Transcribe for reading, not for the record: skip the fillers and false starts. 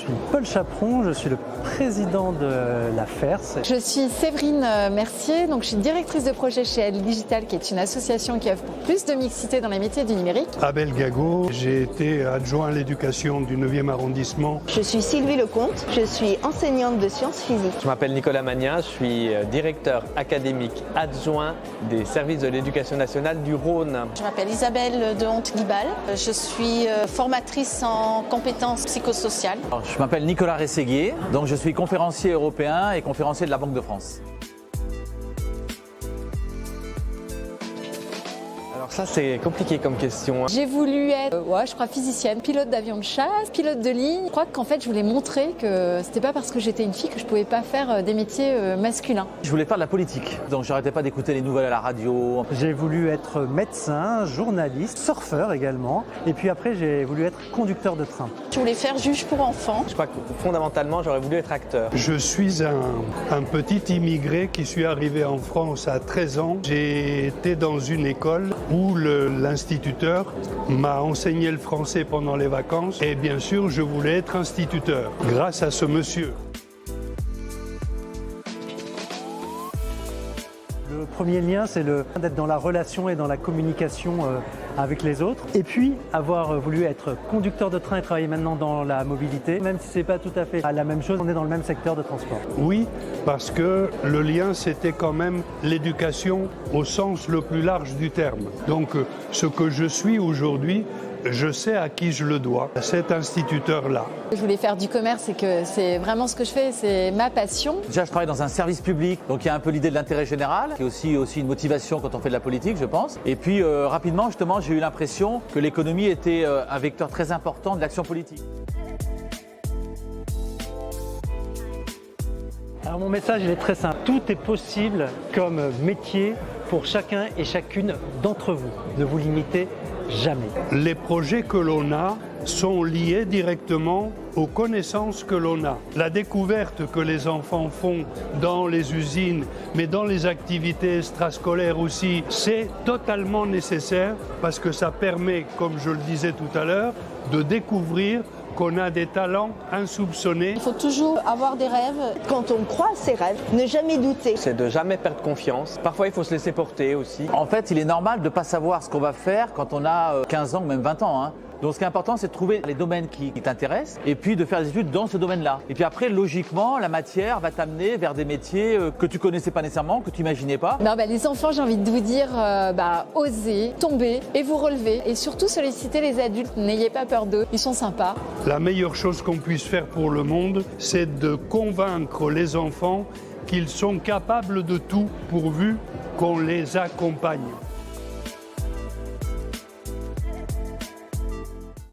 suis Paul Chaperon, je suis le président de la FERS. Je suis Séverine Mercier, donc je suis directrice de projet chez Elle Digital, qui est une association qui œuvre pour plus de mixité dans les métiers du numérique. Abel Gago, j'ai été adjoint à l'éducation du 9e arrondissement. Je suis Sylvie Lecomte, je suis enseignante de sciences physiques. Je m'appelle Nicolas Magnin, je suis directeur académique adjoint des services de l'éducation nationale du Rhône. Je m'appelle Isabelle de Honte-Guibal, je suis formatrice en compétences psychosociales. Alors, je m'appelle Nicolas Rességuier, donc je suis conférencier européen et conférencier de la Banque de France. Alors ça c'est compliqué comme question. J'ai voulu être, je crois, physicienne, pilote d'avion de chasse, pilote de ligne. Je crois qu'en fait, je voulais montrer que c'était pas parce que j'étais une fille que je pouvais pas faire des métiers masculins. Je voulais faire de la politique, donc j'arrêtais pas d'écouter les nouvelles à la radio. J'ai voulu être médecin, journaliste, surfeur également. Et puis après, j'ai voulu être conducteur de train. Je voulais faire juge pour enfants. Je crois que fondamentalement j'aurais voulu être acteur. Je suis un petit immigré qui suis arrivé en France à 13 ans. J'ai été dans une école où l'instituteur m'a enseigné le français pendant les vacances et bien sûr je voulais être instituteur grâce à ce monsieur. Le premier lien, c'est d'être dans la relation et dans la communication avec les autres. Et puis, avoir voulu être conducteur de train et travailler maintenant dans la mobilité, même si ce n'est pas tout à fait la même chose, on est dans le même secteur de transport. Oui, parce que le lien, c'était quand même l'éducation au sens le plus large du terme. Donc, ce que je suis aujourd'hui, je sais à qui je le dois, à cet instituteur-là. Je voulais faire du commerce et que c'est vraiment ce que je fais, c'est ma passion. Déjà, je travaille dans un service public, donc il y a un peu l'idée de l'intérêt général, qui est aussi une motivation quand on fait de la politique, je pense. Et puis, rapidement, justement, j'ai eu l'impression que l'économie était un vecteur très important de l'action politique. Alors mon message, il est très simple. Tout est possible comme métier pour chacun et chacune d'entre vous. Ne vous limitez jamais. Les projets que l'on a sont liés directement aux connaissances que l'on a. La découverte que les enfants font dans les usines, mais dans les activités extrascolaires aussi, c'est totalement nécessaire parce que ça permet, comme je le disais tout à l'heure, de découvrir qu'on a des talents insoupçonnés. Il faut toujours avoir des rêves. Quand on croit à ses rêves, ne jamais douter. C'est de jamais perdre confiance. Parfois il faut se laisser porter aussi. En fait, il est normal de ne pas savoir ce qu'on va faire quand on a 15 ans ou même 20 ans. Donc ce qui est important, c'est de trouver les domaines qui t'intéressent et puis de faire des études dans ce domaine-là. Et puis après, logiquement, la matière va t'amener vers des métiers que tu connaissais pas nécessairement, que tu imaginais pas. Les enfants, j'ai envie de vous dire, osez, tomber et vous relever. Et surtout solliciter les adultes, n'ayez pas peur d'eux, ils sont sympas. La meilleure chose qu'on puisse faire pour le monde, c'est de convaincre les enfants qu'ils sont capables de tout pourvu qu'on les accompagne.